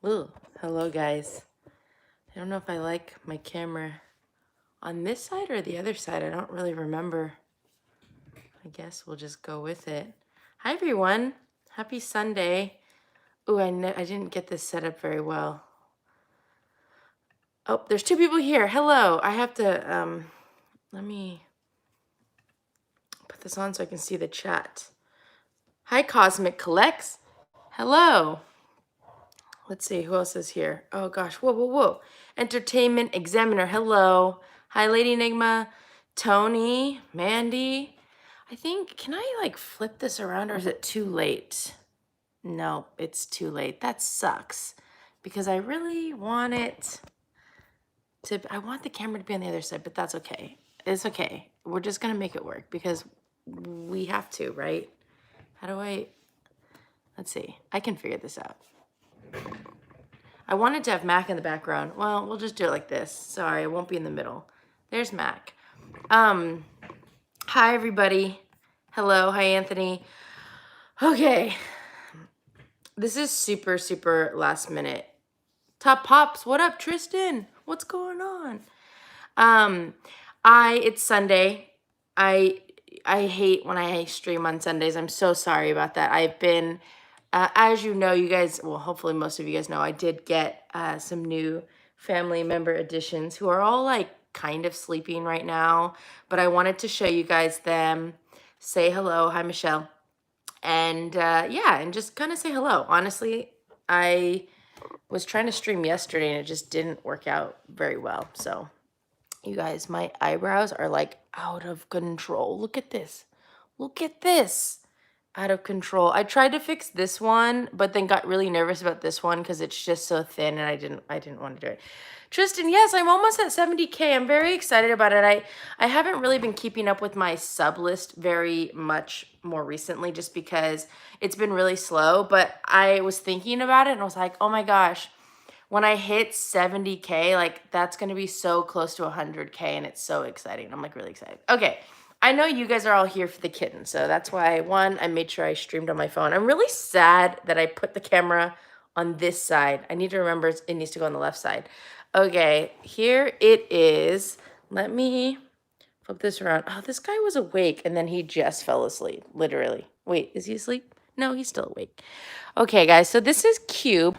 Ooh, hello guys. I don't know if I like my camera on this side or the other side. I don't really remember. I guess we'll just go with it. Hi everyone. Happy Sunday. Ooh, I didn't get this set up very well. Oh, there's two people here. Hello. I have to let me put this on so I can see the chat. Hi Cosmic Collects. Hello. Let's see, who else is here? Oh gosh, whoa. Entertainment Examiner, hello. Hi, Lady Enigma, Tony, Mandy. I think, can I like flip this around or is it too late? No, it's too late. That sucks because I really want it to, I want the camera to be on the other side, but that's okay. It's okay. We're just gonna make it work because we have to, right? How do let's see. I can figure this out. I wanted to have Mac in the background. Well, we'll just do it like this. Sorry, it won't be in the middle. There's Mac. Hi, everybody. Hello. Hi, Anthony. Okay. This is super, super last minute. Top Pops, what up, Tristan? What's going on? It's Sunday. I hate when I stream on Sundays. I'm so sorry about that. I've been... as you know, you guys, well, hopefully most of you guys know, I did get some new family member additions who are all like kind of sleeping right now, but I wanted to show you guys them, say hello. Hi, Michelle. And yeah, and just kind of say hello. Honestly, I was trying to stream yesterday and it just didn't work out very well. So you guys, my eyebrows are like out of control. Look at this. Look at this. Out of control. I tried to fix this one, but then got really nervous about this one because it's just so thin and I didn't want to do it. Tristan, yes, I'm almost at 70K. I'm very excited about it. I haven't really been keeping up with my sub list very much more recently just because it's been really slow, but I was thinking about it and I was like, oh my gosh, when I hit 70K, like that's going to be so close to 100K and it's so exciting. I'm like really excited. Okay. I know you guys are all here for the kitten, so that's why, one, I made sure I streamed on my phone. I'm really sad that I put the camera on this side. I need to remember it needs to go on the left side. Okay, here it is. Let me flip this around. Oh, this guy was awake, and then he just fell asleep, literally. Wait, is he asleep? No, he's still awake. Okay, guys, so this is Cube.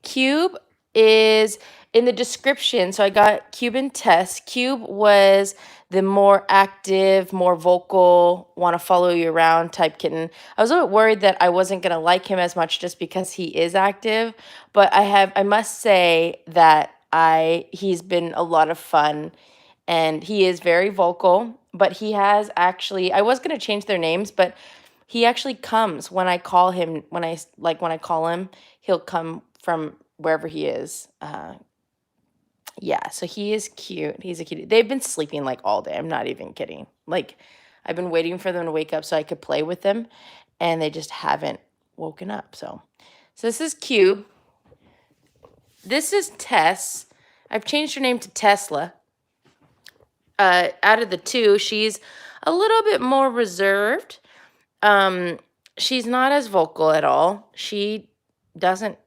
Cube is in the description. So I got Cube and Tess. Cube was the more active, more vocal, want to follow you around type kitten. I was a bit worried that I wasn't going to like him as much just because he is active, but I must say that he's been a lot of fun and he is very vocal, but he has actually, I was going to change their names, but he actually comes when I call him, when I call him, he'll come from wherever he is. Yeah, so he is cute. He's a cutie. They've been sleeping like all day. I'm not even kidding. Like, I've been waiting for them to wake up so I could play with them, and they just haven't woken up. So this is Cube. This is Tess. I've changed her name to Tesla. Out of the two, she's a little bit more reserved. She's not as vocal at all. She doesn't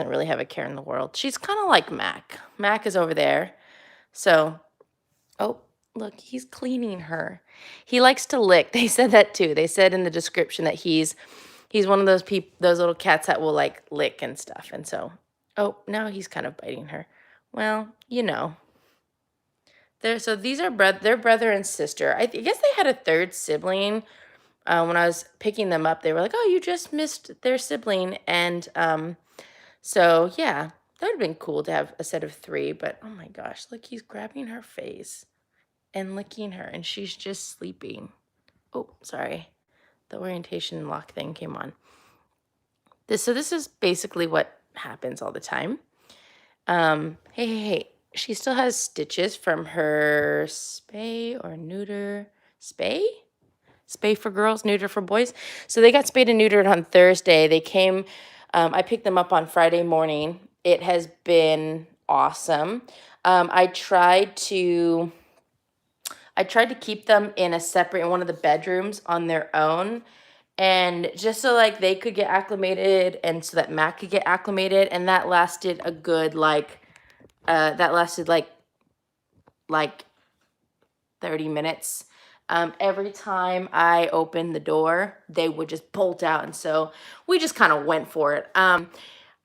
really have a care in the world. She's kind of like Mac. Mac is over there. So, oh, look, he's cleaning her. He likes to lick. They said that too. They said in the description that he's one of those little cats that will like lick and stuff. And so, oh, now he's kind of biting her. Well, you know. So these are their brother and sister. I guess they had a third sibling. When I was picking them up, they were like, oh, you just missed their sibling. And so, yeah, that would have been cool to have a set of 3. But, oh, my gosh, look, he's grabbing her face and licking her, and she's just sleeping. Oh, sorry. The orientation lock thing came on. So this is basically what happens all the time. Hey. She still has stitches from her spay or neuter. Spay? Spay for girls, neuter for boys. So they got spayed and neutered on Thursday. They came, I picked them up on Friday morning. It has been awesome. I tried to keep them in one of the bedrooms on their own. and just so like they could get acclimated and so that Mac could get acclimated, and that lasted a good like 30 minutes. Every time I opened the door, they would just bolt out, and so we just kind of went for it. I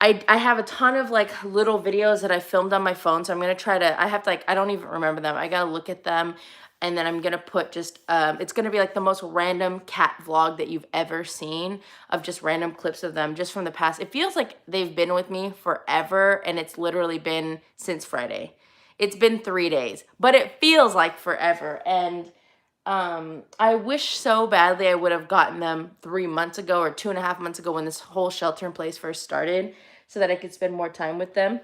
have a ton of like little videos that I filmed on my phone, so I'm gonna try to. I have to like I don't even remember them. I gotta look at them, and then I'm gonna put just it's gonna be like the most random cat vlog that you've ever seen, of just random clips of them just from the past. It feels like they've been with me forever, and it's literally been since Friday. It's been 3 days, but it feels like forever. And I wish so badly I would have gotten them 3 months ago or 2.5 months ago when this whole shelter in place first started, so that I could spend more time with them.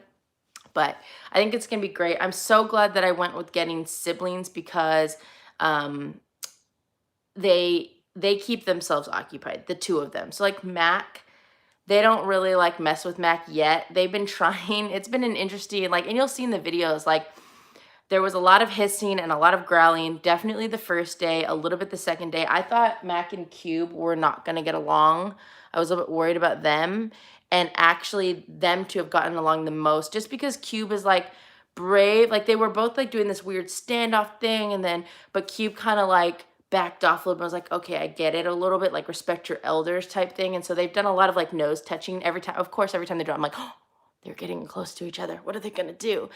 But I think it's gonna be great. I'm so glad that I went with getting siblings because um, they keep themselves occupied, the two of them. So like Mac, they don't really like mess with Mac yet. They've been trying. It's been an interesting like, and you'll see in the videos like there was a lot of hissing and a lot of growling. Definitely the first day, a little bit the second day. I thought Mac and Cube were not gonna get along. I was a little bit worried about them, and actually them two have gotten along the most, just because Cube is like brave. Like they were both like doing this weird standoff thing, and then but Cube kind of like backed off a little bit. I was like, okay, I get it a little bit, like respect your elders type thing. And so they've done a lot of like nose touching every time. Of course, every time they do, I'm like, oh, they're getting close to each other. What are they gonna do?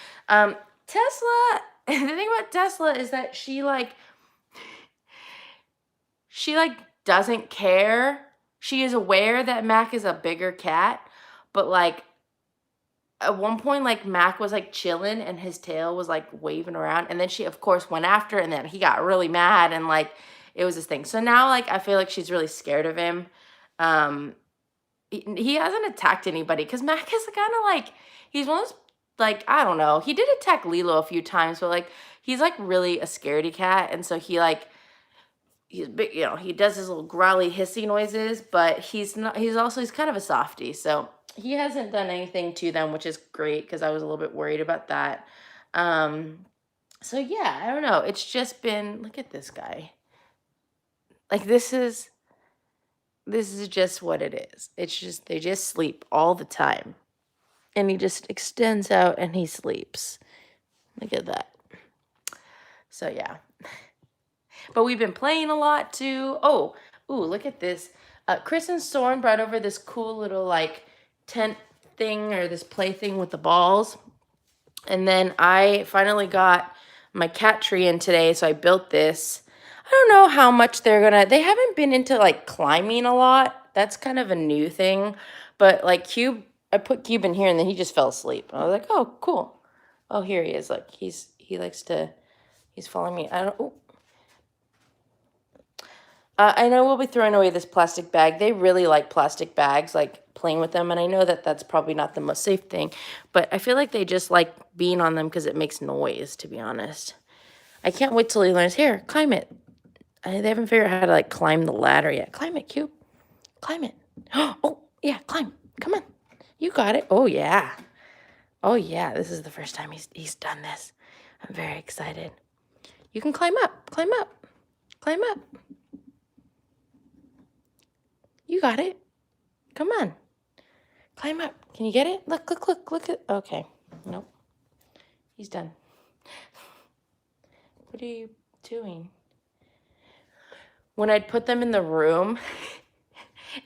Tesla, the thing about Tesla is that she doesn't care. She is aware that Mac is a bigger cat, but like at one point like Mac was like chilling and his tail was like waving around, and then she of course went after, and then he got really mad, and like it was this thing. So now like I feel like she's really scared of him. Um he hasn't attacked anybody because Mac is kind of like he's one of those like I don't know. He did attack Lilo a few times, but like he's like really a scaredy cat, and so he like he's big, he does his little growly hissy noises, but he's not. He's kind of a softie, so he hasn't done anything to them, which is great because I was a little bit worried about that. Um, so yeah, I don't know. It's just been look at this guy. Like this is just what it is. It's just they just sleep all the time. And he just extends out and he sleeps. Look at that. So yeah. But we've been playing a lot too. Oh, ooh, look at this. Chris and Soren brought over this cool little like tent thing or this play thing with the balls. And then I finally got my cat tree in today, so I built this. I don't know how much they haven't been into like climbing a lot. That's kind of a new thing. But like I put Cube in here and then he just fell asleep. I was like, oh, cool. Oh, here he is. Like he's following me. I know we'll be throwing away this plastic bag. They really like plastic bags, like playing with them. And I know that that's probably not the most safe thing, but I feel like they just like being on them because it makes noise, to be honest. I can't wait till he learns. Here, climb it. They haven't figured out how to like climb the ladder yet. Climb it, Cube. Climb it. Oh, yeah, climb. Come on. You got it. Oh, yeah. Oh, yeah. This is the first time he's done this. I'm very excited. You can climb up. Climb up. Climb up. You got it. Come on. Climb up. Can you get it? Look, look, look, look at. Okay. Nope. He's done. What are you doing? When I'd put them in the room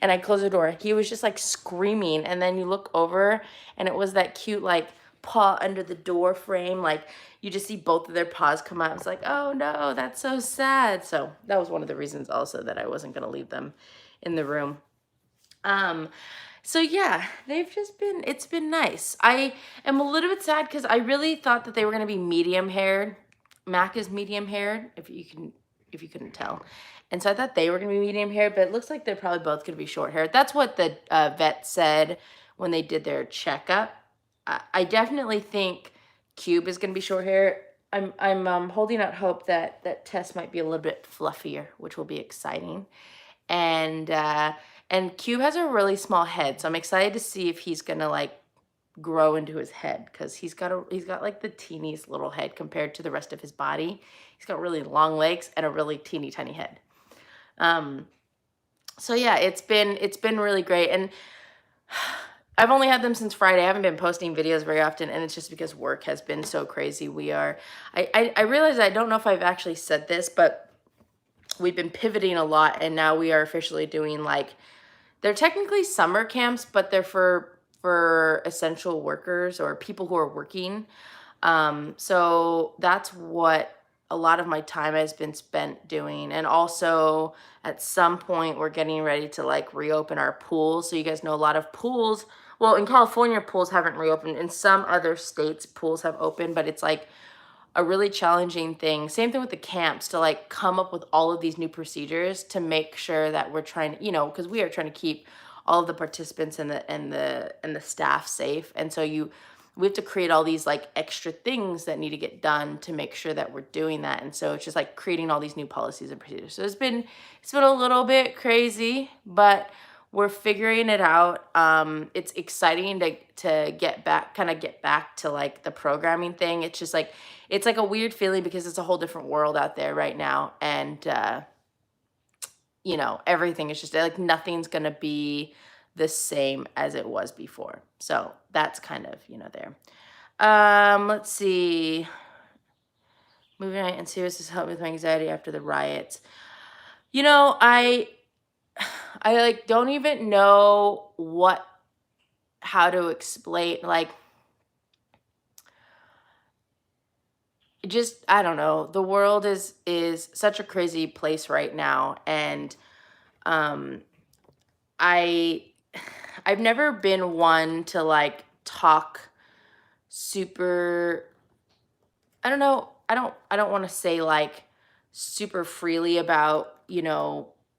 and I closed the door, he was just like screaming. And then you look over and it was that cute like paw under the door frame. Like you just see both of their paws come out. It's like, oh no, that's so sad. So that was one of the reasons also that I wasn't going to leave them in the room. So yeah, it's been nice. I am a little bit sad because I really thought that they were going to be medium haired. Mac is medium haired, if you couldn't tell. And so I thought they were going to be medium haired, but it looks like they're probably both going to be short haired. That's what the vet said when they did their checkup. I definitely think Cube is going to be short hair. I'm holding out hope that Tess might be a little bit fluffier, which will be exciting. And Cube has a really small head, so I'm excited to see if he's gonna like grow into his head, because he's got like the teeniest little head compared to the rest of his body. He's got really long legs and a really teeny tiny head. So yeah, it's been really great. And I've only had them since Friday. I haven't been posting videos very often, and it's just because work has been so crazy. I realize, I don't know if I've actually said this, but we've been pivoting a lot, and now we are officially doing, like, they're technically summer camps, but they're for essential workers or people who are working. So that's what a lot of my time has been spent doing. And also, at some point, we're getting ready to, like, reopen our pools. So you guys know a lot of pools. Well, in California, pools haven't reopened. In some other states, pools have opened, but it's like a really challenging thing. Same thing with the camps, to, like, come up with all of these new procedures to make sure that we're trying to, because we are trying to keep all of the participants and the staff safe. And so we have to create all these, like, extra things that need to get done to make sure that we're doing that. And so it's just like creating all these new policies and procedures. So it's been a little bit crazy, but we're figuring it out. It's exciting to get back to, like, the programming thing. It's just like, it's like a weird feeling because it's a whole different world out there right now. And everything is just like, nothing's gonna be the same as it was before. So that's kind of, there. Let's see. Moving on, and serious has helped with my anxiety after the riots. I like don't even know how to explain, like, just, I don't know. The world is such a crazy place right now. And um I I've never been one to, like, talk super, I don't know, I don't want to say, like, super freely about,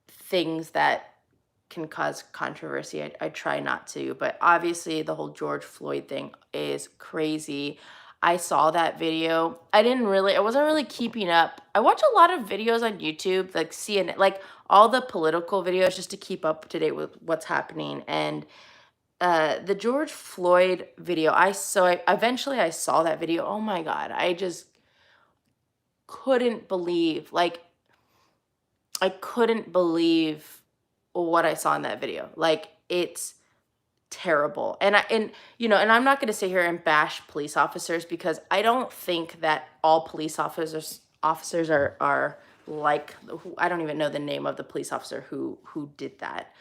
things that can cause controversy. I try not to, but obviously the whole George Floyd thing is crazy. I saw that video. I wasn't really keeping up. I watch a lot of videos on YouTube, like CNN, like all the political videos, just to keep up to date with what's happening. And the George Floyd video, eventually I saw that video. Oh my God, I just couldn't believe, like, I couldn't believe what I saw in that video. Like, it's terrible. And I'm not going to sit here and bash police officers, because I don't think that all police officers are like, I don't even know the name of the police officer who did that.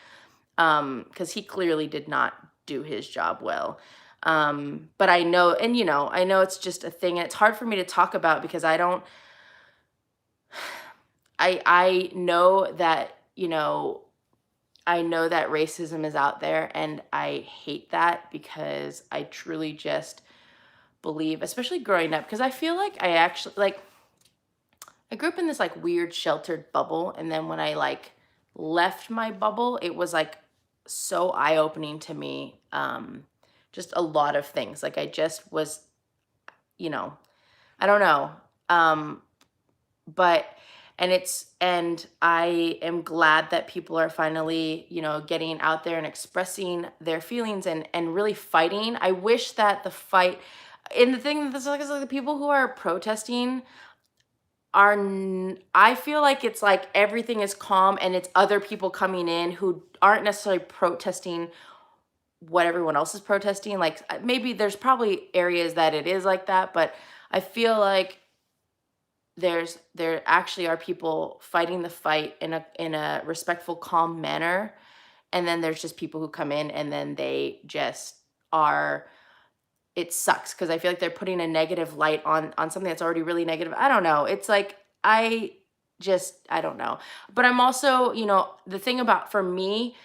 Because he clearly did not do his job well. But I know it's just a thing, and it's hard for me to talk about, because I know that, I know that racism is out there, and I hate that, because I truly just believe, especially growing up, because I feel like I actually, like, I grew up in this, like, weird sheltered bubble, and then when I, like, left my bubble, it was, like, so eye-opening to me. Just a lot of things. Like, I just was, you know, I don't know. Um, but and I am glad that people are finally, getting out there and expressing their feelings, and really fighting. I wish that the fight, and the thing that's like, is, like, the people who are protesting I feel like it's like everything is calm, and it's other people coming in who aren't necessarily protesting what everyone else is protesting. Like, maybe there's probably areas that it is like that, but I feel like there actually are people fighting the fight in a respectful, calm manner. And then there's just people who come in, and then they just are, it sucks, because I feel like they're putting a negative light on something that's already really negative. I don't know. It's like, I don't know. But I'm also, the thing about, for me,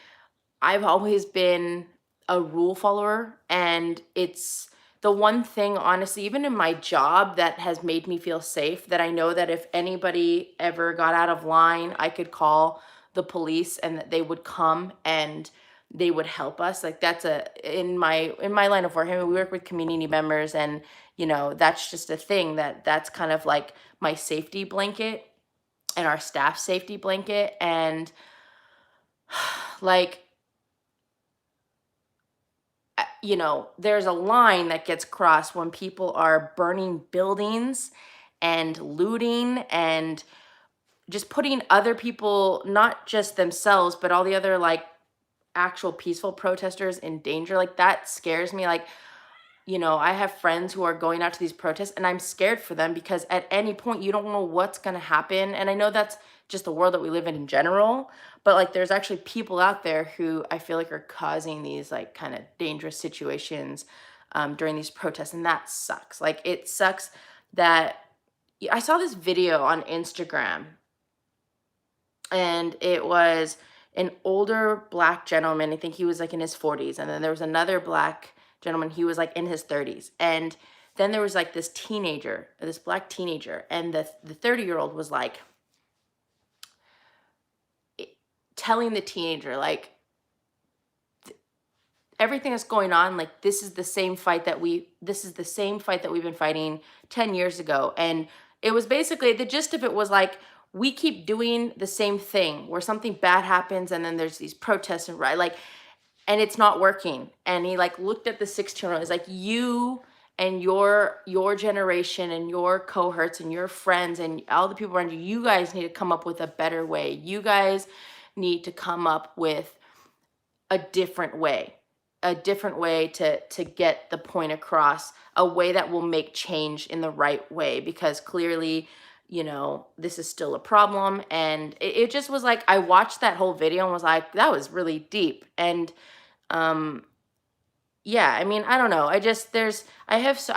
I've always been a rule follower, and it's the one thing, honestly, even in my job, that has made me feel safe, that I know that if anybody ever got out of line, I could call the police, and that they would come and they would help us. Like, that's in my line of work. I mean, we work with community members, and that's just a thing, that's kind of like my safety blanket, and our staff safety blanket. And like, there's a line that gets crossed when people are burning buildings and looting, and just putting other people, not just themselves, but all the other like actual peaceful protesters in danger. Like that scares me. Like, I have friends who are going out to these protests and I'm scared for them because at any point you don't know what's going to happen. And I know that's just the world that we live in general, but like there's actually people out there who I feel like are causing these like kind of dangerous situations during these protests. And that sucks. Like it sucks that I saw this video on Instagram and it was an older black gentleman. I think he was like in his 40s. And then there was another black gentleman. He was like in his 30s. And then there was like this teenager, this black teenager. And the 30-year-old was like telling the teenager, like, everything that's going on, like this is the same fight that we've been fighting 10 years ago. And it was basically, the gist of it was like, we keep doing the same thing where something bad happens and then there's these protests and and it's not working. And he like looked at the 16-year-old, he's like, you and your generation and your cohorts and your friends and all the people around you, you guys need to come up with a better way. You guys need to come up with a different way to get the point across, a way that will make change in the right way, because clearly, this is still a problem. And it just was like, I watched that whole video and was like, that was really deep. And yeah, I mean, I don't know. I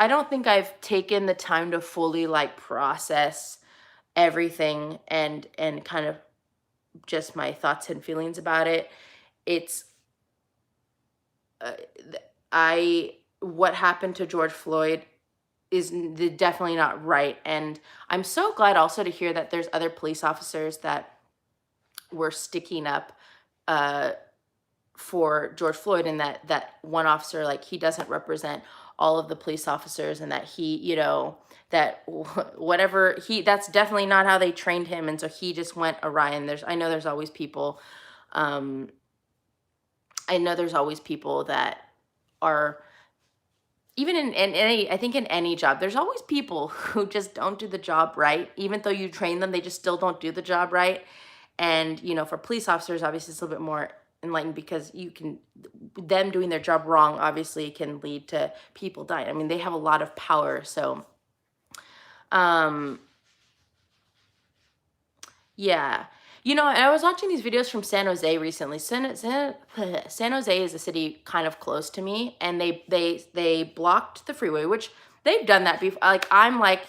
don't think I've taken the time to fully like process everything and kind of just my thoughts and feelings about it. It's what happened to George Floyd is definitely not right. And I'm so glad also to hear that there's other police officers that were sticking up for George Floyd, and that one officer, like, he doesn't represent all of the police officers, and that he, that whatever that's definitely not how they trained him. And so he just went awry. And I know there's always people that are, even in any, I think in any job, there's always people who just don't do the job right. Even though you train them, they just still don't do the job right. And, for police officers, obviously it's a little bit more enlightened, because them doing their job wrong obviously can lead to people dying. I mean, they have a lot of power. So, yeah. I was watching these videos from San Jose recently. San Jose is a city kind of close to me, and they blocked the freeway, which they've done that before. Like, I'm like,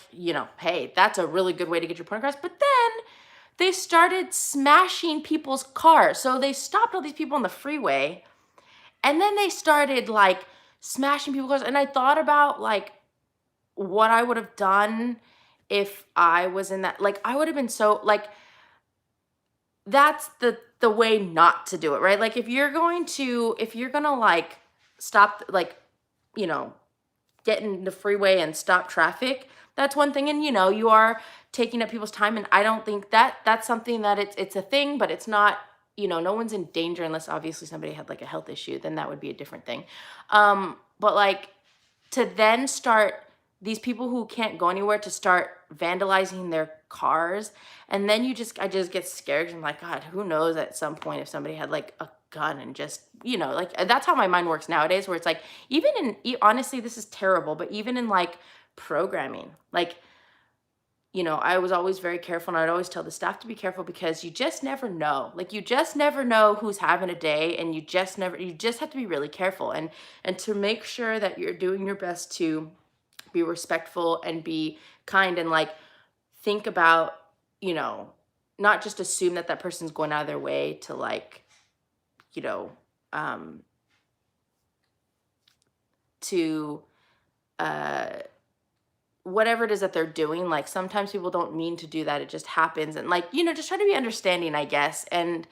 hey, that's a really good way to get your point across. But then they started smashing people's cars. So they stopped all these people on the freeway, and then they started like smashing people's cars. And I thought about like what I would have done if I was in that. Like, I would have been so like, that's the way not to do it, right? Like, if you're gonna like stop, like, get in the freeway and stop traffic, that's one thing. And you are taking up people's time, and I don't think that's something that it's a thing, but it's not, no one's in danger unless obviously somebody had like a health issue, then that would be a different thing. But like, to then start, these people who can't go anywhere to start vandalizing their cars, and then I just get scared. I'm like, God, who knows at some point if somebody had like a gun and just, like, that's how my mind works nowadays, where it's like, even honestly, this is terrible, but even in like programming, like, I was always very careful, and I'd always tell the staff to be careful, because you just never know. Like, you just never know who's having a day, and you just have to be really careful, and to make sure that you're doing your best to be respectful and be kind, and like think about, not just assume that person's going out of their way to like, to whatever it is that they're doing. Like, sometimes people don't mean to do that, it just happens. And like, just try to be understanding, I guess. And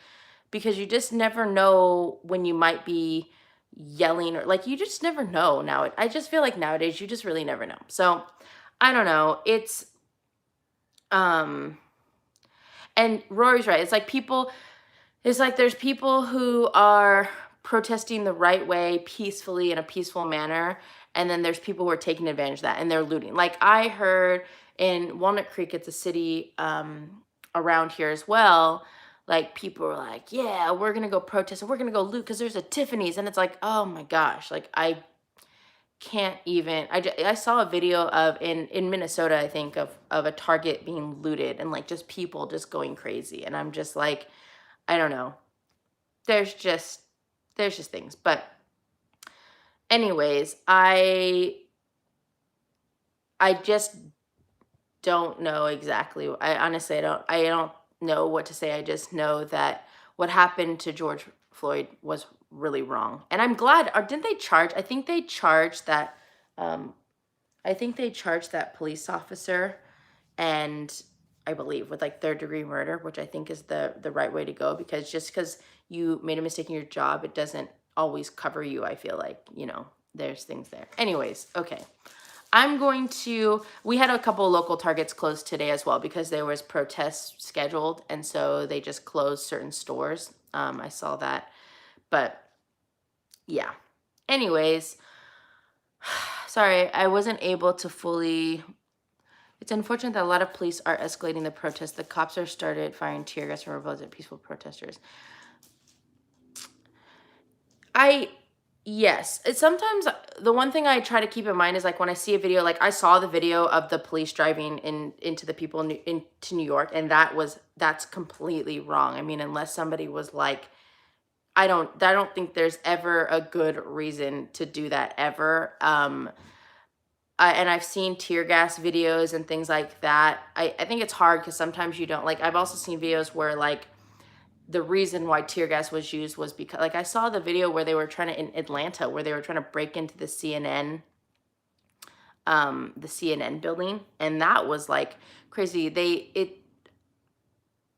because you just never know when you might be yelling, or like, you just never know now. I just feel like nowadays you just really never know. So I don't know. It's and Rory's right. It's like there's people who are protesting the right way, peacefully, in a peaceful manner, and then there's people who are taking advantage of that, and they're looting. Like, I heard in Walnut Creek, it's a city around here as well, like people were like, yeah, we're gonna go protest and we're gonna go loot because there's a Tiffany's, and it's like, oh my gosh, like I can't even. I saw a video of in Minnesota, I think, of a Target being looted and like just people just going crazy, and I'm just like, I don't know. There's just things, but anyways, I just don't know exactly. I honestly, I don't know what to say. I just know that what happened to George Floyd was really wrong. And I'm glad, or didn't they charge? Um I think they charged that police officer, and I believe with like third-degree murder, which I think is the right way to go, because just because you made a mistake in your job, it doesn't always cover you. I feel like, there's things there. Anyways, okay. We had a couple local Targets closed today as well because there was protests scheduled, and so they just closed certain stores. I saw that, but yeah. Anyways, sorry, I wasn't able to fully. It's unfortunate that a lot of police are escalating the protests. The cops are started firing tear gas from revolts at peaceful protesters. Yes. It's sometimes the one thing I try to keep in mind is like when I see a video, like I saw the video of the police driving into the people into New York, and that's completely wrong. I mean, unless somebody was like, I don't think there's ever a good reason to do that ever. And I've seen tear gas videos and things like that. I think it's hard because sometimes you don't like. I've also seen videos where like the reason why tear gas was used was because, like, I saw the video where they were trying to, in Atlanta, where they were trying to break into the CNN building, and that was like crazy.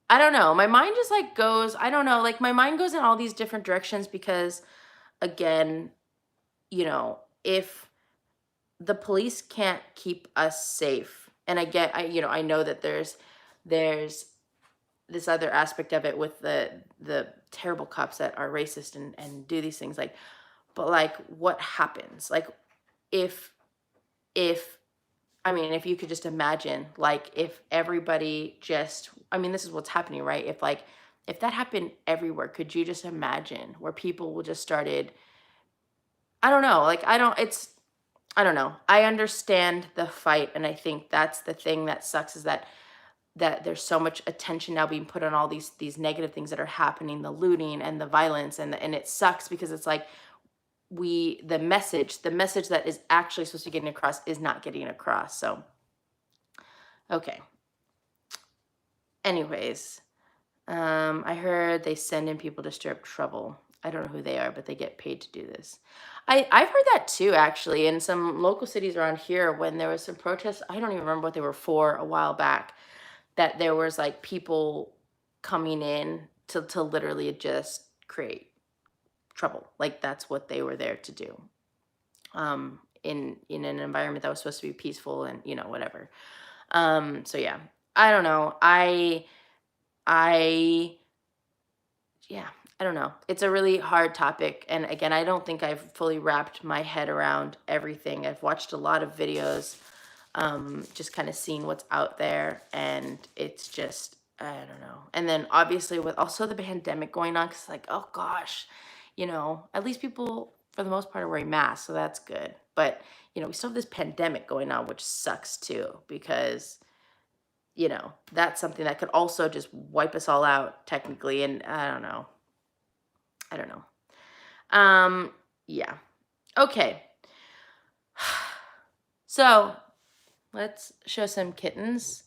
I don't know. My mind just like goes, I don't know, like my mind goes in all these different directions because, again, if the police can't keep us safe, and I know that there's this other aspect of it with the terrible cops that are racist and do these things, like, but like what happens, like, if if I mean, if you could just imagine, like, if everybody just, I mean, this is what's happening, right? If that happened everywhere, could you just imagine where people will just started, I don't know, like, I don't know. I understand the fight, and I think that's the thing that sucks, is that there's so much attention now being put on all these negative things that are happening, the looting and the violence, and it sucks because it's like the message that is actually supposed to be getting across is not getting across. So okay. Anyways, I heard they send in people to stir up trouble. I don't know who they are, but they get paid to do this. I've heard that too, actually, in some local cities around here when there was some protests. I don't even remember what they were for a while back, that there was like people coming in to literally just create trouble. Like that's what they were there to do. In an environment that was supposed to be peaceful and whatever. So yeah, I don't know. I yeah, I don't know. It's a really hard topic, and again, I don't think I've fully wrapped my head around everything. I've watched a lot of videos, just kind of seeing what's out there, and it's just, I don't know. And then obviously with also the pandemic going on, because like, oh gosh, at least people for the most part are wearing masks, so that's good. But we still have this pandemic going on, which sucks too, because that's something that could also just wipe us all out technically, and I don't know. Yeah. Okay. So let's show some kittens.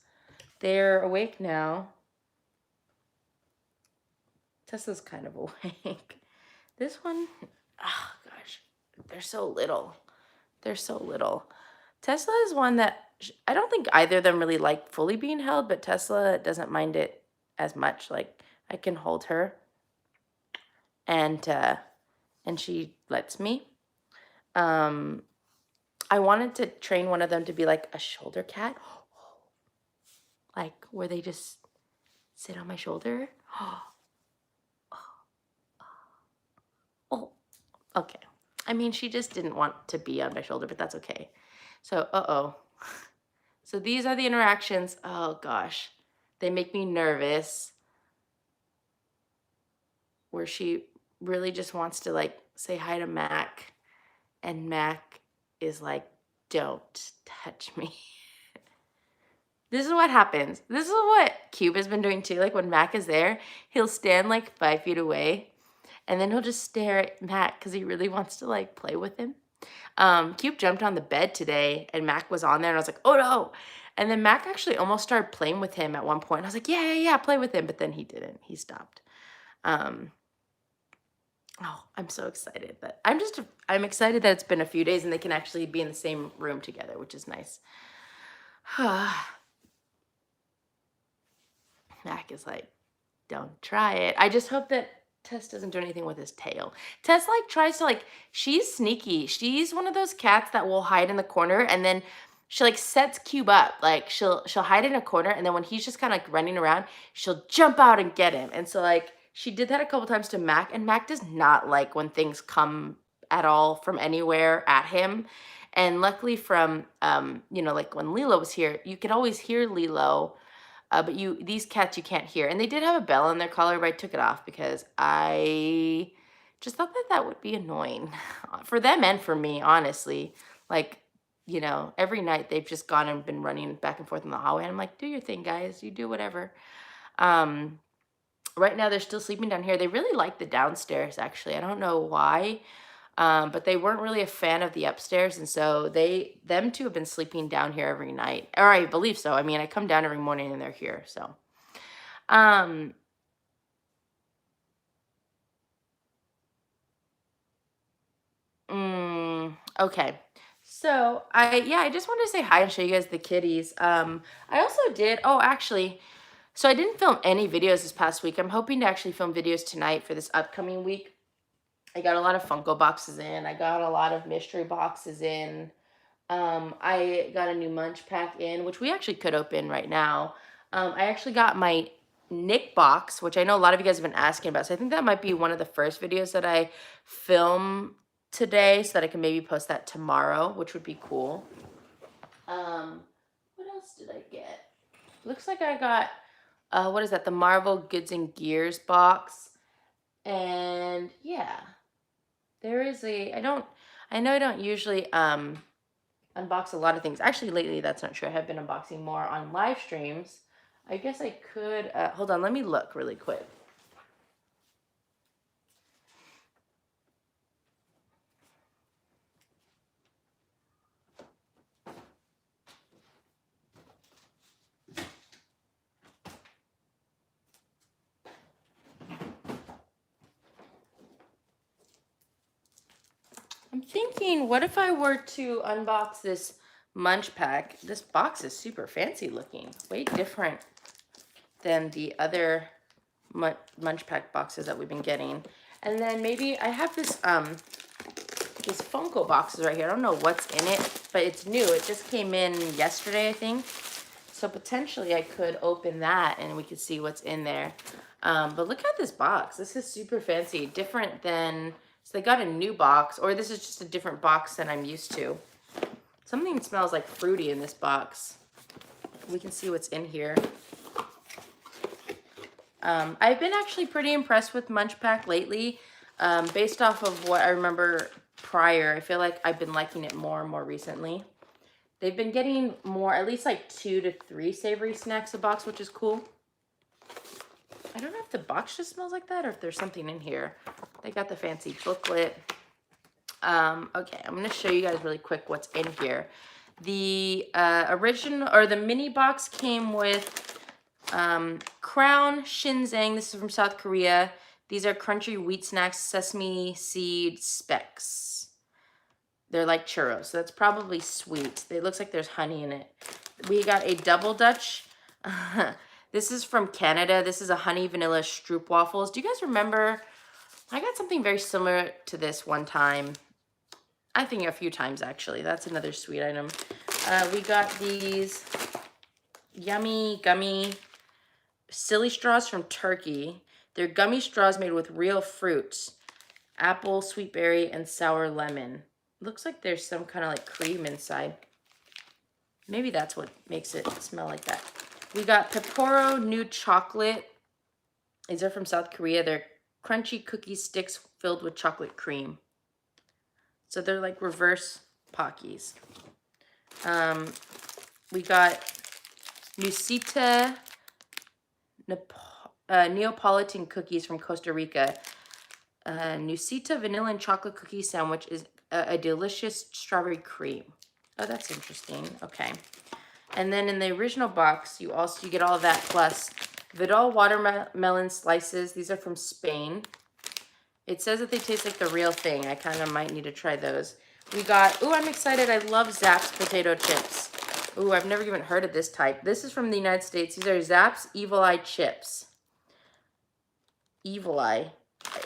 They're awake now. Tesla's kind of awake. This one, oh gosh, they're so little. Tesla is one that I don't think either of them really like fully being held, but Tesla doesn't mind it as much. Like I can hold her, and she lets me. I wanted to train one of them to be like a shoulder cat, like where they just sit on my shoulder. Oh, okay. I mean, she just didn't want to be on my shoulder, but that's okay. So, So these are the interactions. Oh gosh, They make me nervous, where she really just wants to like say hi to Mac, and Mac is like, don't touch me. This is what happens. This is what Cube has been doing too. Like when Mac is there, he'll stand like 5 feet away and then he'll just stare at Mac because he really wants to like play with him. Cube jumped on the bed today and Mac was on there and I was like, oh no. And then Mac actually almost started playing with him at one point. I was like, yeah, play with him. But then he didn't. He stopped. Oh, I'm so excited. But I'm excited that it's been a few days and they can actually be in the same room together, which is nice. Mac is like, don't try it. I just hope that Tess doesn't do anything with his tail. Tess like tries to like, she's sneaky. She's one of those cats that will hide in the corner and then she like sets Cube up. Like she'll hide in a corner and then when he's just kind of like running around, she'll jump out and get him. And so like she did that a couple times to Mac, and Mac does not like when things come at all from anywhere at him. And luckily from like when Lilo was here, you could always hear Lilo. But these cats you can't hear. And they did have a bell on their collar, but I took it off because I just thought that would be annoying for them and for me, honestly. Like, every night they've just gone and been running back and forth in the hallway. And I'm like, do your thing, guys. You do whatever. Right now they're still sleeping down here. They really like the downstairs, actually. I don't know why. But they weren't really a fan of the upstairs, and so them two have been sleeping down here every night, or I believe so. I mean, I come down every morning and they're here. So, okay. So I just wanted to say hi and show you guys the kitties. I also did. Oh, actually, so I didn't film any videos this past week. I'm hoping to actually film videos tonight for this upcoming week. I got a lot of Funko boxes in. I got a lot of mystery boxes in. I got a new Munch Pack in, which we actually could open right now. I actually got my Nick box, which I know a lot of you guys have been asking about. So I think that might be one of the first videos that I film today so that I can maybe post that tomorrow, which would be cool. What else did I get? Looks like I got, what is that? The Marvel Goods and Gears box. And yeah, there is I know I don't usually, unbox a lot of things. Actually, lately, that's not true. I have been unboxing more on live streams. I guess I could, hold on, let me look really quick. I'm thinking, what if I were to unbox this Munch Pack? This box is super fancy looking, way different than the other Munch Pack boxes that we've been getting. And then maybe I have this Funko boxes right here. I don't know what's in it, but it's new. It just came in yesterday, I think. So potentially I could open that and we could see what's in there. But look at this box. This is super fancy, different than, so they got a new box, or this is just a different box than I'm used to. Something smells like fruity in this box. We can see what's in here. I've been actually pretty impressed with Munch Pack lately. Based off of what I remember prior, I feel like I've been liking it more and more recently. They've been getting more, at least like 2 to 3 savory snacks a box, which is cool. I don't know if the box just smells like that or if there's something in here. They got the fancy booklet. Okay, I'm going to show you guys really quick what's in here. The original, or the mini box came with Crown Shinzang. This is from South Korea. These are crunchy wheat snacks, sesame seed specks. They're like churros, so that's probably sweet. It looks like there's honey in it. We got a double Dutch. This is from Canada. This is a honey vanilla stroop waffles. Do you guys remember? I got something very similar to this one time. I think a few times, actually. That's another sweet item. We got these yummy gummy silly straws from Turkey. They're gummy straws made with real fruits. Apple, sweet berry, and sour lemon. Looks like there's some kind of like cream inside. Maybe that's what makes it smell like that. We got Peporo New Chocolate. These are from South Korea. They're crunchy cookie sticks filled with chocolate cream. So they're like reverse Pockies. We got Nusita Neapolitan cookies from Costa Rica. Nusita vanilla and chocolate cookie sandwich is a delicious strawberry cream. Oh, that's interesting. Okay. And then in the original box, you get all of that plus Vidal watermelon slices. These are from Spain. It says that they taste like the real thing. I kind of might need to try those. We got, ooh, I'm excited. I love Zapp's potato chips. Ooh, I've never even heard of this type. This is from the United States. These are Zapp's Evil Eye chips. Evil Eye.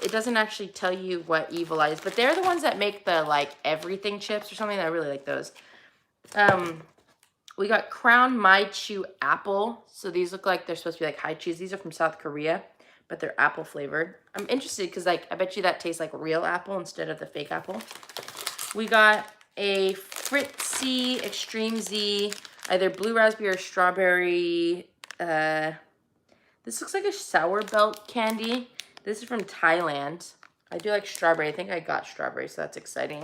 It doesn't actually tell you what Evil Eye is, but they're the ones that make the like everything chips or something. I really like those. We got Crown My Chew Apple. So these look like they're supposed to be like high chews. These are from South Korea, but they're apple flavored. I'm interested because like I bet you that tastes like real apple instead of the fake apple. We got a Fritzy Extreme Z, either blue raspberry or strawberry. This looks like a sour belt candy. This is from Thailand. I do like strawberry. I think I got strawberry, so that's exciting.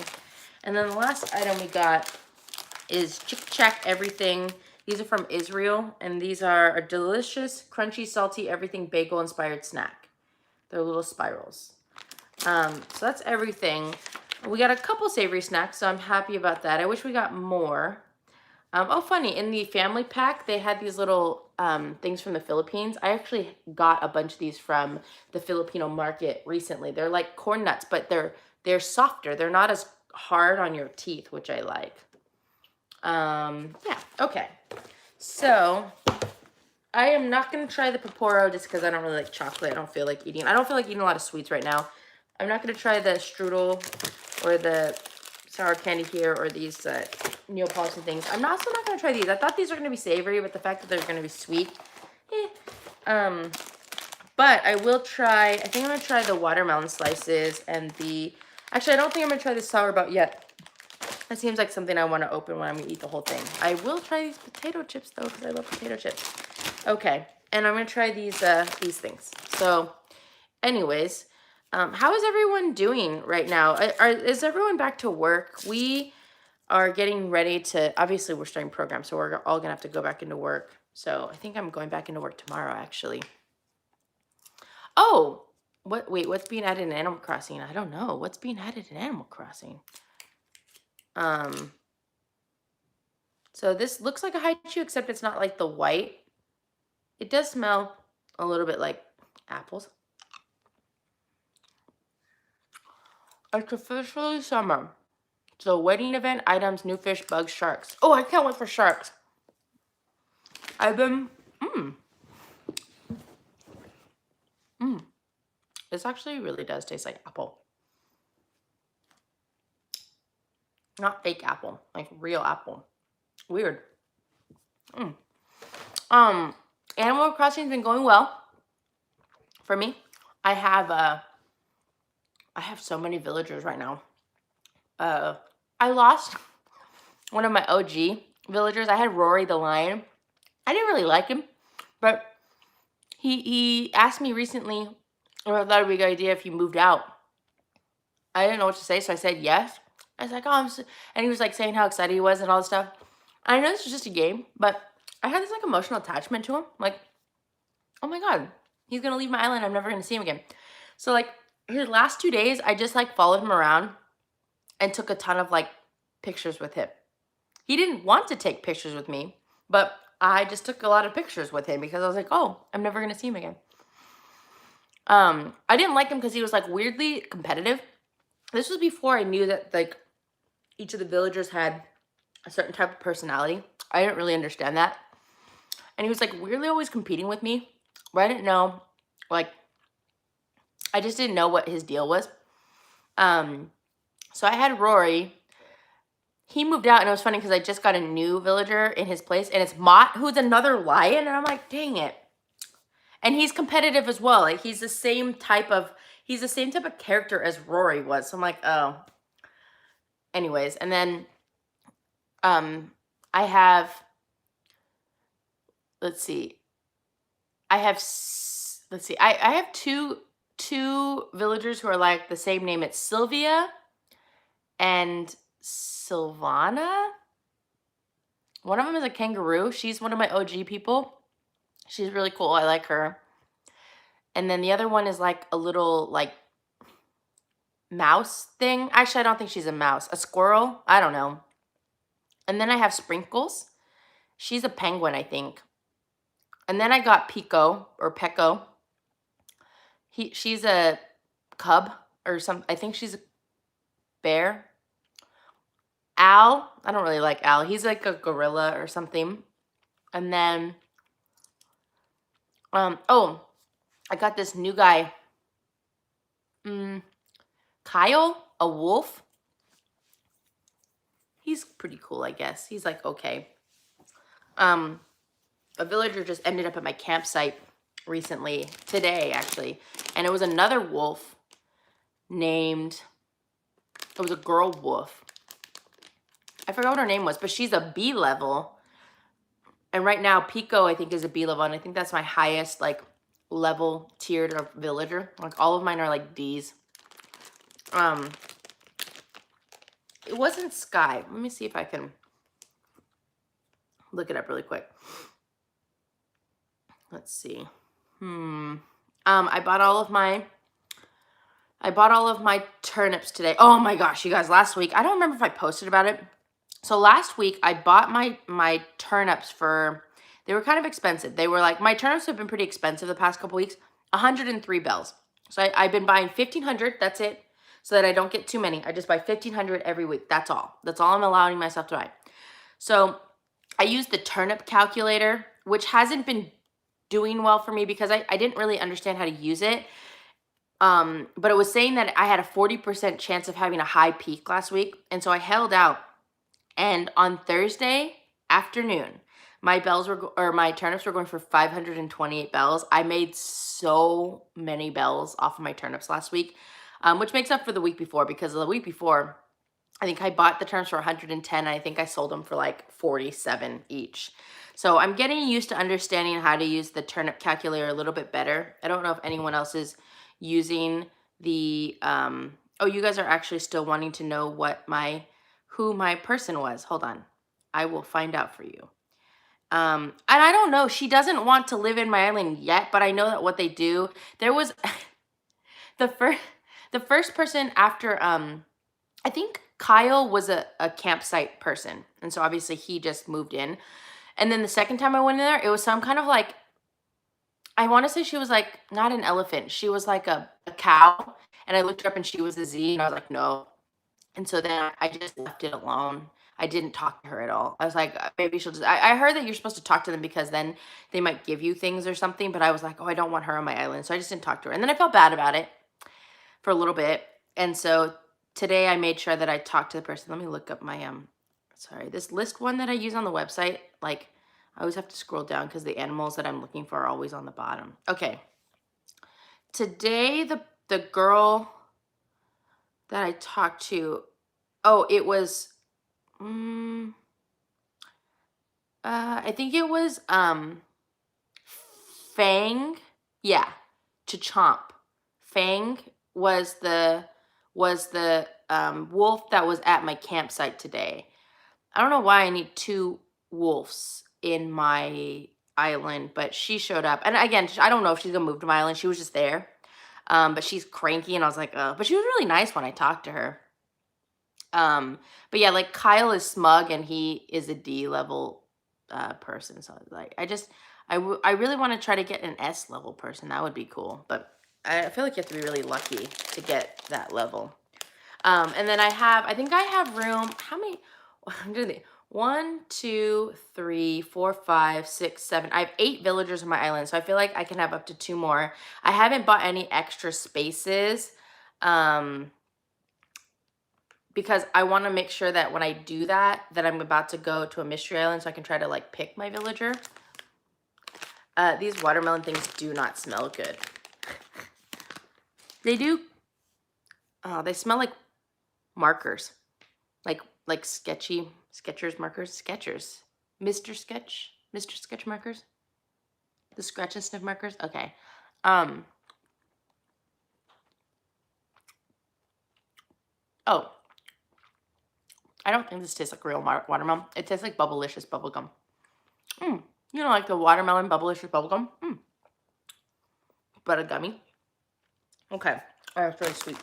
And then the last item we got is Chick Chack Everything. These are from Israel, and these are a delicious, crunchy, salty, everything bagel-inspired snack. They're little spirals. So that's everything. We got a couple savory snacks, so I'm happy about that. I wish we got more. Oh, funny, in the family pack, they had these little things from the Philippines. I actually got a bunch of these from the Filipino market recently. They're like corn nuts, but they're softer. They're not as hard on your teeth, which I like. Yeah, okay. So I am not going to try the Peporo just because I don't really like chocolate. I don't feel like eating a lot of sweets right now. I'm not going to try the strudel or the sour candy here or these Neapolitan things. I'm also not going to try these. I thought these were going to be savory, but the fact that they're going to be sweet, but I will try, I think I'm going to try the watermelon slices and actually, I don't think I'm going to try the sour belt yet. That seems like something I want to open when I'm going to eat the whole thing. I will try these potato chips, though, because I love potato chips. Okay, and I'm going to try these things. So, anyways, how is everyone doing right now? Is everyone back to work? We are getting ready to, obviously, we're starting programs, so we're all going to have to go back into work. So, I think I'm going back into work tomorrow, actually. Oh, wait, what's being added in Animal Crossing? I don't know. What's being added in Animal Crossing? So this looks like a haichu, except it's not like the white. It does smell a little bit like apples. It's officially summer. So wedding event items, new fish, bugs, sharks. Oh, I can't wait for sharks. I've been, This actually really does taste like apple. Not fake apple, like real apple. Weird. Animal Crossing's been going well for me. I have so many villagers right now. I lost one of my OG villagers. I had Rory the lion. I didn't really like him, but he asked me recently if I thought it would be a good idea if he moved out. I didn't know what to say, so I said yes. I was like, oh, and he was like saying how excited he was and all this stuff. I know this was just a game, but I had this like emotional attachment to him. Like, oh my God, he's gonna leave my island. I'm never gonna see him again. So like his last 2 days, I just like followed him around and took a ton of like pictures with him. He didn't want to take pictures with me, but I just took a lot of pictures with him because I was like, oh, I'm never gonna see him again. I didn't like him because he was like weirdly competitive. This was before I knew that like each of the villagers had a certain type of personality. I didn't really understand that. And he was like weirdly always competing with me, but I didn't know, like, I just didn't know what his deal was. So I had Rory. He moved out, and it was funny because I just got a new villager in his place, and it's Mott, who's another lion, and I'm like, dang it. And he's competitive as well. Like he's the same type of character as Rory was. So I'm like, oh. Anyways, and then I have let's see. I have, let's see. I have two villagers who are like the same name. It's Sylvia and Sylvana. One of them is a kangaroo. She's one of my OG people. She's really cool. I like her. And then the other one is like a little like mouse thing. Actually, I don't think she's a mouse. A squirrel? I don't know. And then I have Sprinkles. She's a penguin, I think. And then I got Pico or Pecco. She's a cub or some. I think she's a bear. Al. I don't really like Al. He's like a gorilla or something. And then, oh, I got this new guy. Kyle, a wolf. He's pretty cool, I guess. He's like okay. A villager just ended up at my campsite recently, today actually, and it was another wolf named, it was a girl wolf. I forgot what her name was, but she's a B level. And right now, Pico, I think, is a B level, and I think that's my highest, like, level tiered of villager. Like, all of mine are, like, Ds. It wasn't Sky. Let me see if I can look it up really quick. Let's see. I bought all of my turnips today. Oh my gosh, you guys, last week, I don't remember if I posted about it. So last week I bought my turnips for, they were kind of expensive. They were like, my turnips have been pretty expensive the past couple weeks. 103 bells. So I've been buying 1,500, that's it. So that I don't get too many. I just buy 1,500 every week. That's all. That's all I'm allowing myself to buy. So I used the turnip calculator, which hasn't been doing well for me because I didn't really understand how to use it. But it was saying that I had a 40% chance of having a high peak last week. And so I held out. And on Thursday afternoon, my turnips were going for 528 bells. I made so many bells off of my turnips last week, which makes up for the week before, because the week before, I think I bought the turnips for 110, and I think I sold them for like 47 each. So I'm getting used to understanding how to use the turnip calculator a little bit better. I don't know if anyone else is using the, oh, you guys are actually still wanting to know who my person was. Hold on. I will find out for you. And I don't know. She doesn't want to live in my island yet, but I know that what they do, there was the first person after, I think Kyle was a campsite person. And so obviously he just moved in. And then the second time I went in there, it was some kind of like, I want to say she was like, not an elephant. She was like a cow. And I looked her up and she was a Z, and I was like, no. And so then I just left it alone. I didn't talk to her at all. I was like, maybe she'll just, I heard that you're supposed to talk to them because then they might give you things or something. But I was like, oh, I don't want her on my island. So I just didn't talk to her. And then I felt bad about it for a little bit. And so today I made sure that I talked to the person. Let me look up my, this list one that I use on the website. Like, I always have to scroll down because the animals that I'm looking for are always on the bottom. Okay. Today, the girl that I talked to, oh, it was, I think it was, Fang. Yeah, Chomp. Fang was the wolf that was at my campsite today. I don't know why I need two wolves in my island, but she showed up. And again, I don't know if she's gonna move to my island. She was just there. But she's cranky, and I was like, but she was really nice when I talked to her. But yeah, like Kyle is smug and he is a D level person. So like, I really want to try to get an S level person. That would be cool. But I feel like you have to be really lucky to get that level. And then I think I have room. How many? 1, 2, 3, 4, 5, 6, 7. I have 8 villagers on my island, so I feel like I can have up to 2 more. I haven't bought any extra spaces because I want to make sure that when I do that I'm about to go to a mystery island so I can try to like pick my villager. These watermelon things do not smell good. They do. They smell like markers, like Sketchers markers. Mr. Sketch markers. The scratch and sniff markers? Okay. Oh, I don't think this tastes like real watermelon. It tastes like Bubblicious bubblegum. You know, like the watermelon Bubblicious bubblegum? But a gummy. Okay. Oh, it's really sweet.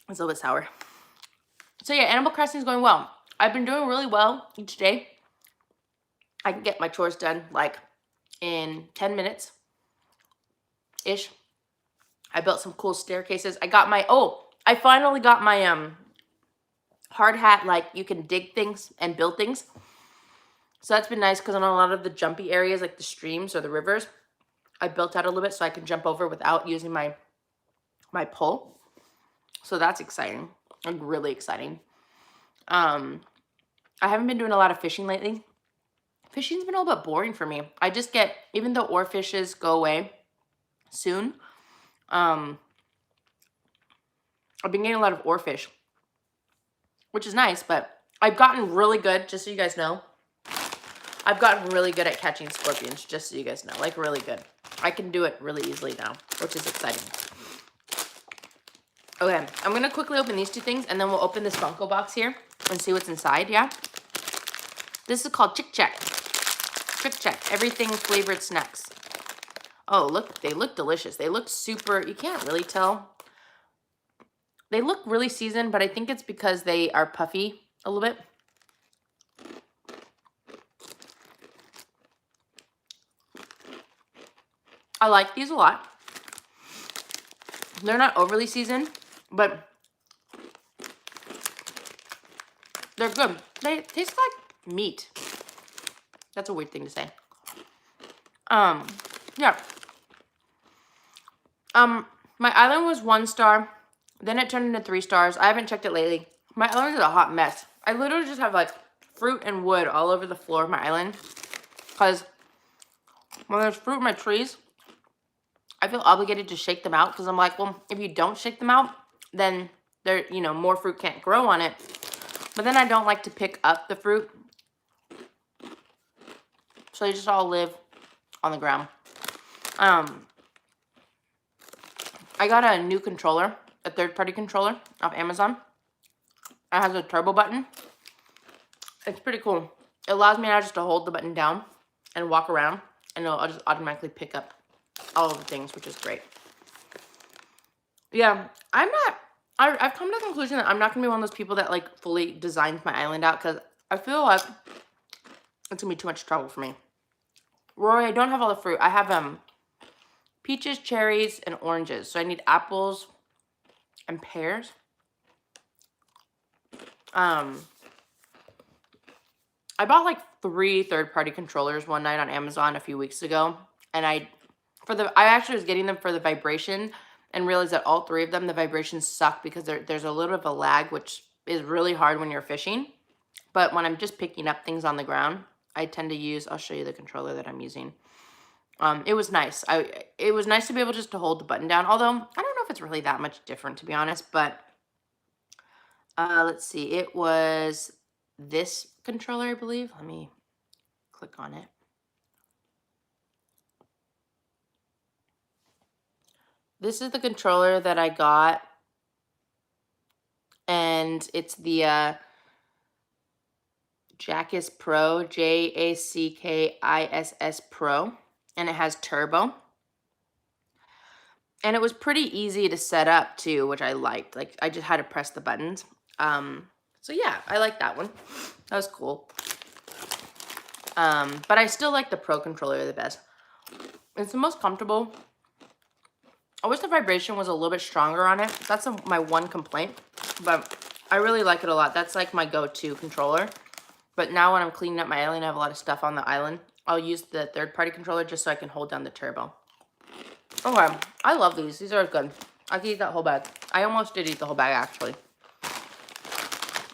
It's a little bit sour. So yeah, Animal Crossing is going well. I've been doing really well each day. I can get my chores done like in 10 minutes-ish. I built some cool staircases. I got my, I finally got my hard hat, like you can dig things and build things. So that's been nice because on a lot of the jumpy areas like the streams or the rivers, I built out a little bit so I can jump over without using my pole. So that's exciting. Like really exciting. I haven't been doing a lot of fishing lately. Fishing's been a little bit boring for me. I just get, even though ore fishes go away soon, I've been getting a lot of ore fish, which is nice, but I've gotten really good, just so you guys know. I've gotten really good at catching scorpions, just so you guys know, like really good. I can do it really easily now, which is exciting. Okay, I'm going to quickly open these two things, and then we'll open this Funko box here and see what's inside, yeah? This is called Chick Check. Chick Check, everything flavored snacks. Oh, look, they look delicious. They look super, you can't really tell. They look really seasoned, but I think it's because they are puffy a little bit. I like these a lot. They're not overly seasoned, but they're good. They taste like meat. That's a weird thing to say. Yeah. My island was 1 star. Then it turned into 3 stars. I haven't checked it lately. My island is a hot mess. I literally just have like fruit and wood all over the floor of my island. Because when there's fruit in my trees, I feel obligated to shake them out. Because I'm like, well, if you don't shake them out, then there, you know, more fruit can't grow on it. But then I don't like to pick up the fruit. So they just all live on the ground. I got a new controller, a third-party controller off Amazon. It has a turbo button. It's pretty cool. It allows me now just to hold the button down and walk around, and it'll just automatically pick up all of the things, which is great. Yeah, I've come to the conclusion that I'm not going to be one of those people that, like, fully designs my island out, because I feel like it's going to be too much trouble for me. Rory, I don't have all the fruit. I have, peaches, cherries, and oranges. So I need apples and pears. I bought like 3 third-party controllers one night on Amazon a few weeks ago, and I actually was getting them for the vibration and realized that all 3 of them, the vibrations suck because there's a little bit of a lag, which is really hard when you're fishing. But when I'm just picking up things on the ground, I tend to use, I'll show you the controller that I'm using. It was nice. It was nice to be able just to hold the button down, although I don't know if it's really that much different, to be honest, but let's see. It was this controller, I believe. Let me click on it. This is the controller that I got, and it's the Jackiss Pro, Jackiss Pro, and it has turbo. And it was pretty easy to set up too, which I liked. Like, I just had to press the buttons. So yeah, I like that one. That was cool. But I still like the Pro controller the best. It's the most comfortable. I wish the vibration was a little bit stronger on it. That's my one complaint, but I really like it a lot. That's like my go-to controller. But now when I'm cleaning up my island, I have a lot of stuff on the island. I'll use the third-party controller just so I can hold down the turbo. Okay, I love these. These are good. I could eat that whole bag. I almost did eat the whole bag, actually.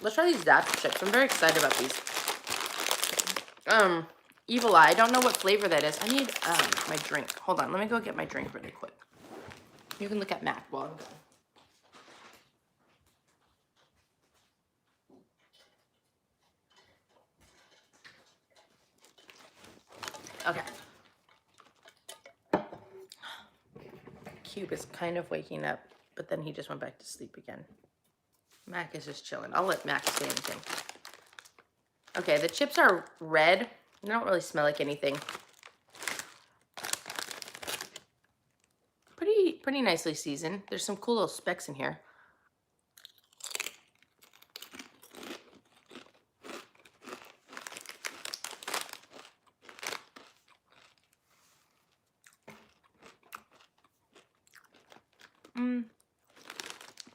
Let's try these Zap chips. I'm very excited about these. Evil Eye. I don't know what flavor that is. I need my drink. Hold on. Let me go get my drink really quick. You can look at Mac while I'm gone. Okay. Cube is kind of waking up, but then he just went back to sleep again. Mac is just chilling. I'll let Mac say anything. Okay, the chips are red. They don't really smell like anything. Pretty nicely seasoned. There's some cool little specks in here.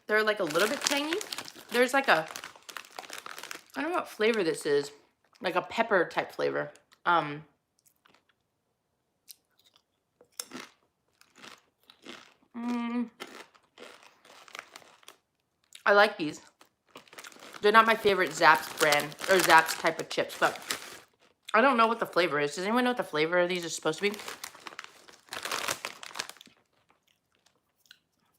They're like a little bit tangy. There's like a, I don't know what flavor this is. Like a pepper type flavor. I like these. They're not my favorite Zapp's brand or Zapp's type of chips, but I don't know what the flavor is. Does anyone know what the flavor of these is supposed to be?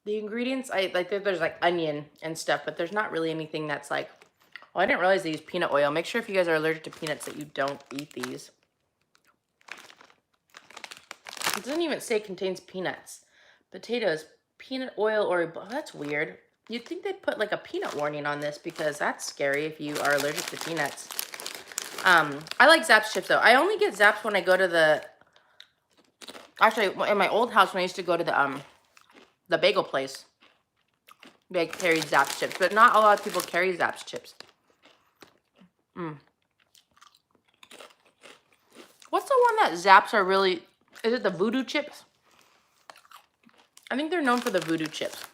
The ingredients, I like, there's like onion and stuff, but there's not really anything that's like, oh, I didn't realize they use peanut oil. Make sure if you guys are allergic to peanuts that you don't eat these. It doesn't even say contains peanuts. Potatoes, peanut oil, or, oh, that's weird. You'd think they'd put like a peanut warning on this because that's scary if you are allergic to peanuts. I like Zapp's chips though. I only get Zapp's when I go to the, actually in my old house when I used to go to the bagel place, they carried Zapp's chips, but not a lot of people carry Zapp's chips. What's the one that Zapp's are really, is it the voodoo chips? I think they're known for the voodoo chips.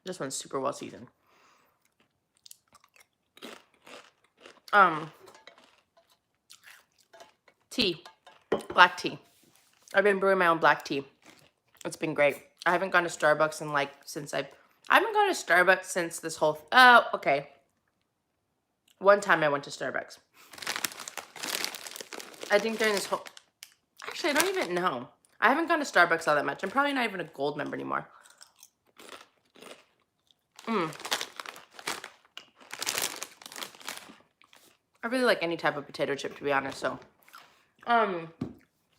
This one's super well seasoned. Tea. Black tea. I've been brewing my own black tea. It's been great. I haven't gone to Starbucks in like, I haven't gone to Starbucks since this whole, oh, okay. One time I went to Starbucks. I think during this whole, actually, I don't even know. I haven't gone to Starbucks all that much. I'm probably not even a gold member anymore. I really like any type of potato chip, to be honest, so.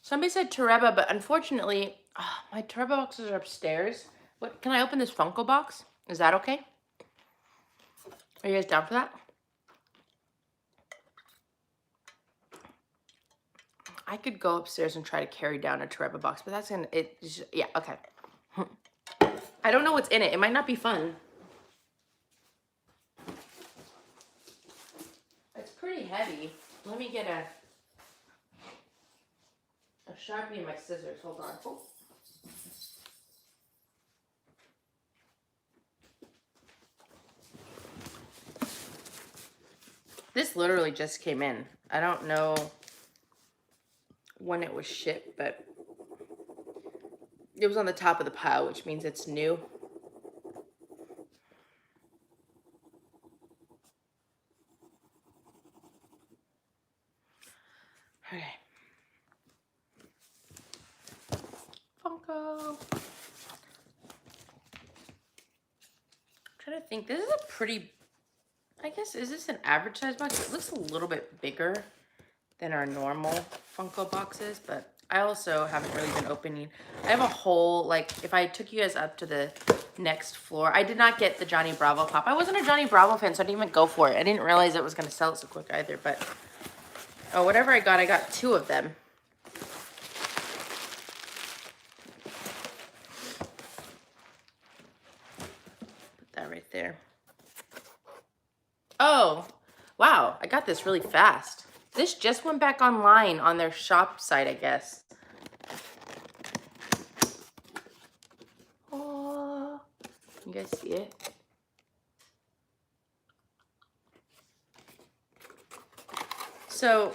Somebody said Toreba, but unfortunately, my Toreba boxes are upstairs. What, can I open this Funko box? Is that okay? Are you guys down for that? I could go upstairs and try to carry down a Toreba box, but that's gonna, yeah, okay. I don't know what's in it. It might not be fun. It's pretty heavy. Let me get a Sharpie and my scissors. Hold on. Oh. This literally just came in. I don't know when it was shipped, but it was on the top of the pile, which means it's new. Okay. Funko. I'm trying to think. This is a pretty, I guess, is this an average size box? It looks a little bit bigger than our normal Funko boxes, but I also haven't really been opening. I have a whole, like, if I took you guys up to the next floor, I did not get the Johnny Bravo pop. I wasn't a Johnny Bravo fan, so I didn't even go for it. I didn't realize it was going to sell it so quick either, but oh, whatever I got 2 of them. Put that right there. Oh, wow, I got this really fast. This just went back online on their shop site, I guess. Oh, you guys see it? So,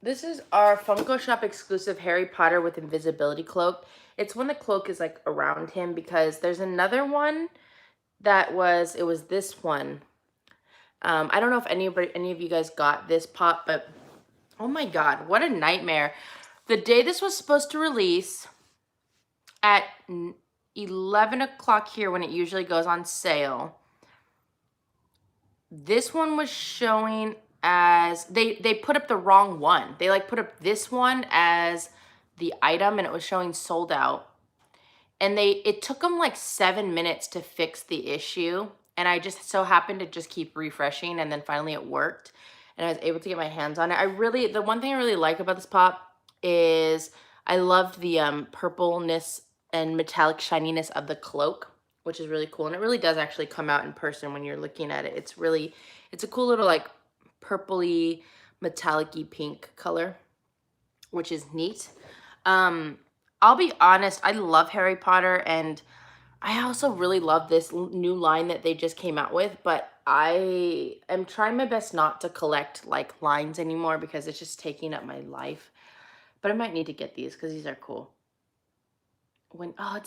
this is our Funko Shop exclusive Harry Potter with invisibility cloak. It's when the cloak is like around him, because there's another one that was, it was this one. I don't know if any of you guys got this pop, but oh my God, what a nightmare. The day this was supposed to release at 11 o'clock here when it usually goes on sale, this one was showing as, they put up the wrong one. They like put up this one as the item and it was showing sold out. And it took them like 7 minutes to fix the issue. And I just so happened to just keep refreshing, and then finally it worked. And I was able to get my hands on it. The one thing I really like about this pop is I love the purpleness and metallic shininess of the cloak, which is really cool. And it really does actually come out in person when you're looking at it. It's a cool little like purpley, metallic-y pink color, which is neat. I'll be honest, I love Harry Potter, and I also really love this new line that they just came out with, but I am trying my best not to collect like lines anymore because it's just taking up my life. But I might need to get these because these are cool.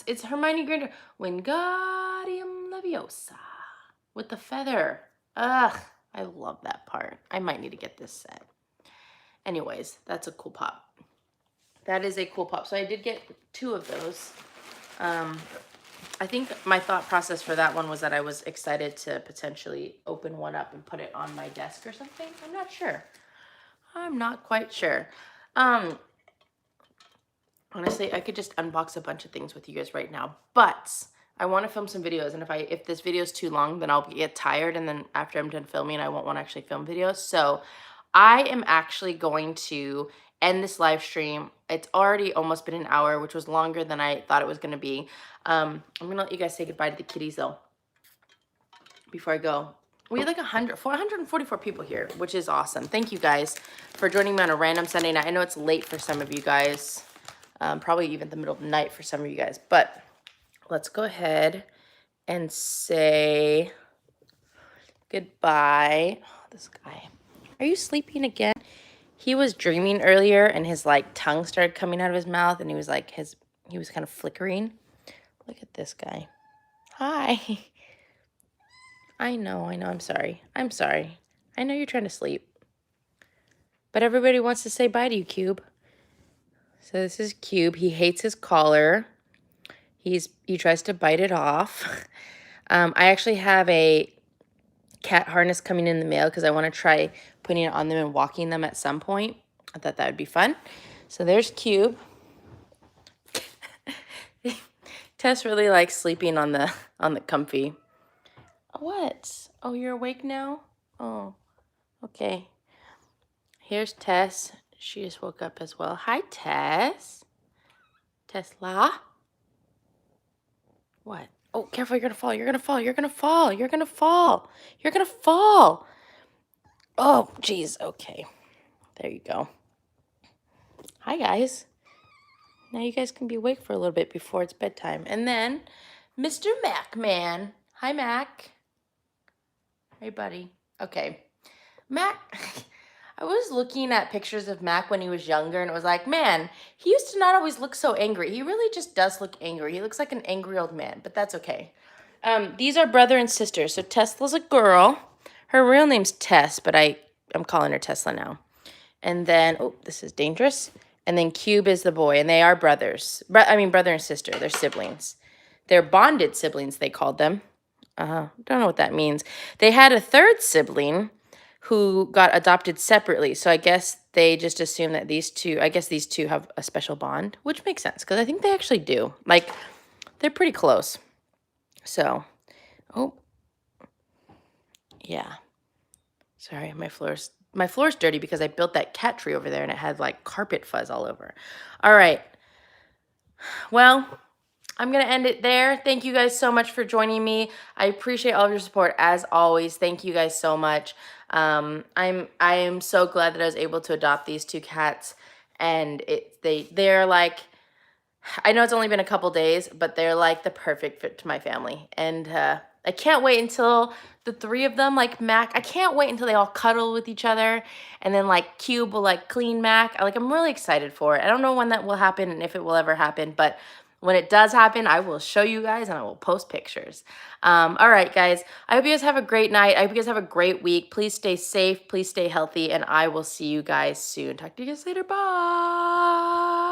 It's Hermione Granger. Wingardium Leviosa with the feather. Ugh, I love that part. I might need to get this set. Anyways, that's a cool pop. That is a cool pop. So I did get 2 of those. I think my thought process for that one was that I was excited to potentially open one up and put it on my desk or something. I'm not sure. I'm not quite sure. Honestly, I could just unbox a bunch of things with you guys right now, but I want to film some videos, and if this video is too long, then I'll get tired, and then after I'm done filming, I won't want to actually film videos. So I am actually going to end this live stream. It's already almost been an hour, which was longer than I thought it was going to be. I'm going to let you guys say goodbye to the kitties, though, before I go. We had like 444 people here, which is awesome. Thank you guys for joining me on a random Sunday night. I know it's late for some of you guys, probably even the middle of the night for some of you guys, but let's go ahead and say goodbye. Oh, this guy. Are you sleeping again? He was dreaming earlier, and his like tongue started coming out of his mouth, and he was like he was kind of flickering. Look at this guy. Hi. I know. I'm sorry. I know you're trying to sleep. But everybody wants to say bye to you, Cube. So this is Cube. He hates his collar. He tries to bite it off. I actually have a cat harness coming in the mail because I want to try putting it on them and walking them at some point. I thought that would be fun. So there's Cube. Tess really likes sleeping on the comfy. What? Oh, you're awake now? Oh, okay. Here's Tess. She just woke up as well. Hi, Tess. Tesla. What? Oh, careful, you're gonna fall. You're gonna fall. You're gonna fall. You're gonna fall. You're gonna fall. Oh, geez. Okay. There you go. Hi, guys. Now you guys can be awake for a little bit before it's bedtime. And then Mr. Mac Man. Hi, Mac. Hey, buddy. Okay. Mac, I was looking at pictures of Mac when he was younger, and it was like, man, he used to not always look so angry. He really just does look angry. He looks like an angry old man, but that's okay. These are brother and sister. So Tesla's a girl. Her real name's Tess, but I'm calling her Tesla now. And then, oh, this is dangerous. And then Cube is the boy, and they are brothers. Brother and sister. They're siblings. They're bonded siblings, they called them. Don't know what that means. They had a third sibling who got adopted separately. So I guess they just assume that these two have a special bond, which makes sense because I think they actually do. Like, they're pretty close. So, oh, yeah. Sorry, my floor's dirty because I built that cat tree over there and it had like carpet fuzz all over. All right. Well, I'm going to end it there. Thank you guys so much for joining me. I appreciate all of your support as always. Thank you guys so much. I am so glad that I was able to adopt these 2 cats, and they're like, I know it's only been a couple days, but they're like the perfect fit to my family. And I can't wait until the 3 of them, like Mac, I can't wait until they all cuddle with each other, and then like Cube will like clean Mac. I'm really excited for it. I don't know when that will happen and if it will ever happen, but when it does happen, I will show you guys and I will post pictures. All right, guys. I hope you guys have a great night. I hope you guys have a great week. Please stay safe. Please stay healthy. And I will see you guys soon. Talk to you guys later. Bye.